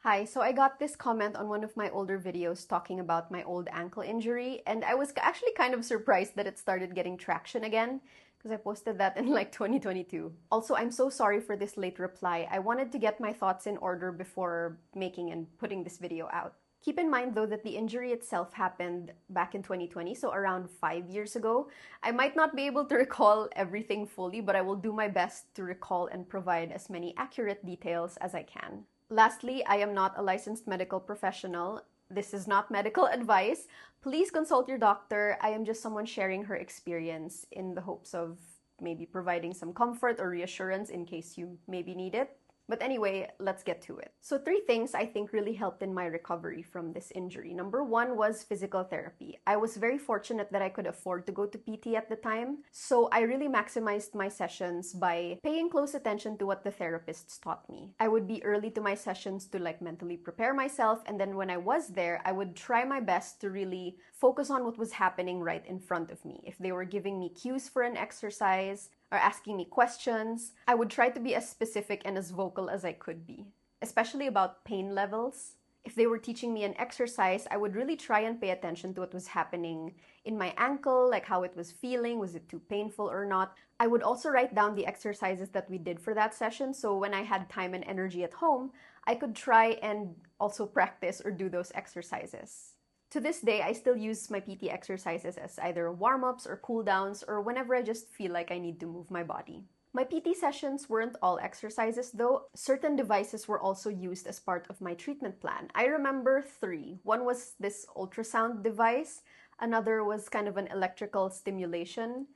Hi, so I got this comment on one of my older videos talking about my old ankle injury, and I was actually kind of surprised that it started getting traction again because I posted that in like 2022. Also, I'm so sorry for this late reply. I wanted to get my thoughts in order before making and putting this video out. Keep in mind though that the injury itself happened back in 2020, so around 5 years ago. I might not be able to recall everything fully, but I will do my best to recall and provide as many accurate details as I can. Lastly, I am not a licensed medical professional. This is not medical advice. Please consult your doctor. I am just someone sharing her experience in the hopes of maybe providing some comfort or reassurance in case you maybe need it. But anyway, let's get to it. So 3 things I think really helped in my recovery from this injury. Number 1 was physical therapy. I was very fortunate that I could afford to go to PT at the time, so I really maximized my sessions by paying close attention to what the therapists taught me. I would be early to my sessions to mentally prepare myself, and then when I was there, I would try my best to really focus on what was happening right in front of me. If they were giving me cues for an exercise, or asking me questions, I would try to be as specific and as vocal as I could be, especially about pain levels. If they were teaching me an exercise, I would really try and pay attention to what was happening in my ankle, like how it was feeling, was it too painful or not. I would also write down the exercises that we did for that session, so when I had time and energy at home, I could try and also practice or do those exercises. To this day, I still use my PT exercises as either warm-ups or cool-downs or whenever I just feel like I need to move my body. My PT sessions weren't all exercises though. Certain devices were also used as part of my treatment plan. I remember 3. One was this ultrasound device. Another was kind of an electrical stimulation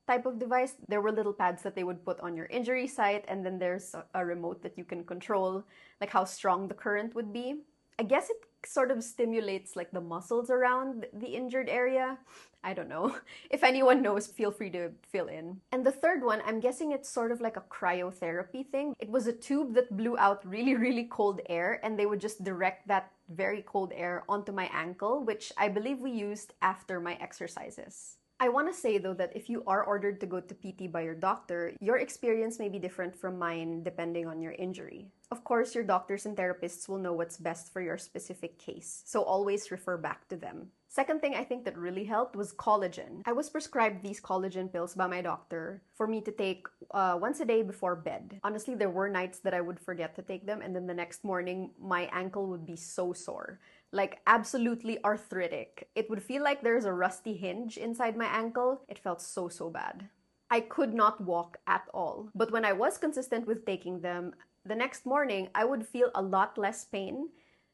type of device. There were little pads that they would put on your injury site, and then there's a remote that you can control, like how strong the current would be. I guess it sort of stimulates like the muscles around the injured area. I don't know. If anyone knows, feel free to fill in. And the third one, I'm guessing it's sort of like a cryotherapy thing. It was a tube that blew out really, really cold air, and they would just direct that very cold air onto my ankle, which I believe we used after my exercises. I want to say though that if you are ordered to go to PT by your doctor, your experience may be different from mine depending on your injury. Of course, your doctors and therapists will know what's best for your specific case, so always refer back to them. Second thing I think that really helped was collagen. I was prescribed these collagen pills by my doctor for me to take once a day before bed. Honestly, there were nights that I would forget to take them, and then the next morning, my ankle would be so sore. Like absolutely arthritic. It would feel like there's a rusty hinge inside my ankle. It felt so bad. I could not walk at all. But when I was consistent with taking them, the next morning I would feel a lot less pain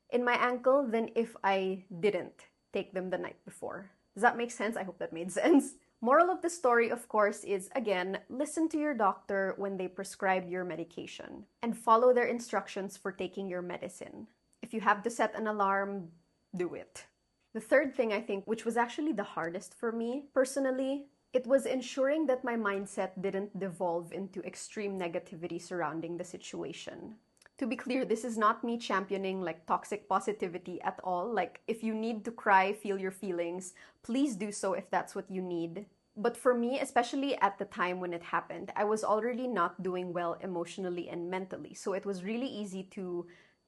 in my ankle than if I didn't take them the night before. Does that make sense? I hope that made sense. Moral of the story, of course, is again, listen to your doctor when they prescribe your medication and follow their instructions for taking your medicine. If you have to set an alarm, do it. The third thing I think, which was actually the hardest for me personally, it was ensuring that my mindset didn't devolve into extreme negativity surrounding the situation. To be clear, this is not me championing like toxic positivity at all. Like if you need to cry, feel your feelings, please do so if that's what you need. But for me, especially at the time when it happened, I was already not doing well emotionally and mentally. So it was really easy to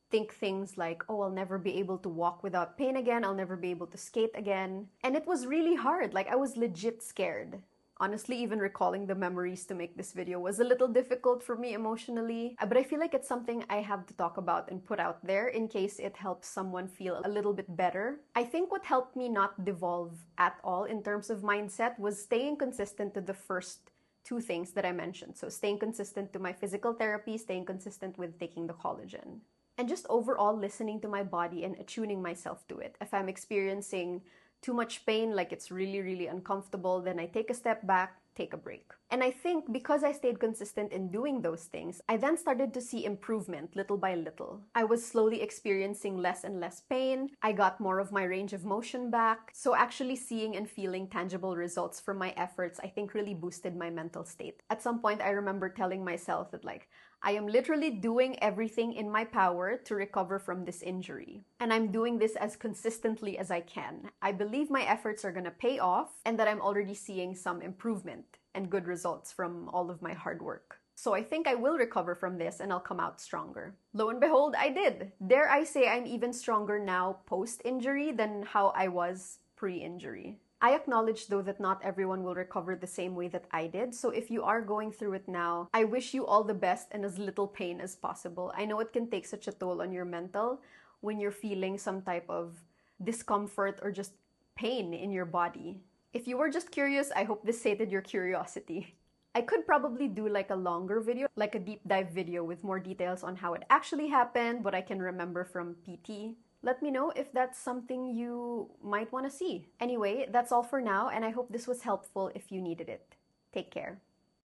think things like, oh, I'll never be able to walk without pain again, I'll never be able to skate again. And it was really hard, like I was legit scared. Honestly, even recalling the memories to make this video was a little difficult for me emotionally, but I feel like it's something I have to talk about and put out there in case it helps someone feel a little bit better. I think what helped me not devolve at all in terms of mindset was staying consistent to the first 2 things that I mentioned. So staying consistent to my physical therapy, staying consistent with taking the collagen. And just overall listening to my body and attuning myself to it. If I'm experiencing too much pain, like it's really, really uncomfortable, then I take a step back, take a break. And I think because I stayed consistent in doing those things, I then started to see improvement little by little. I was slowly experiencing less and less pain. I got more of my range of motion back. So actually seeing and feeling tangible results from my efforts, I think really boosted my mental state. At some point, I remember telling myself that like, I am literally doing everything in my power to recover from this injury. And I'm doing this as consistently as I can. I believe my efforts are gonna pay off and that I'm already seeing some improvement and good results from all of my hard work. So I think I will recover from this and I'll come out stronger. Lo and behold, I did. Dare I say I'm even stronger now post-injury than how I was pre-injury. I acknowledge though that not everyone will recover the same way that I did, so if you are going through it now, I wish you all the best and as little pain as possible. I know it can take such a toll on your mental when you're feeling some type of discomfort or just pain in your body. If you were just curious, I hope this sated your curiosity. I could probably do like a longer video, like a deep dive video with more details on how it actually happened, what I can remember from PT. Let me know if that's something you might want to see. Anyway, that's all for now, and I hope this was helpful if you needed it. Take care.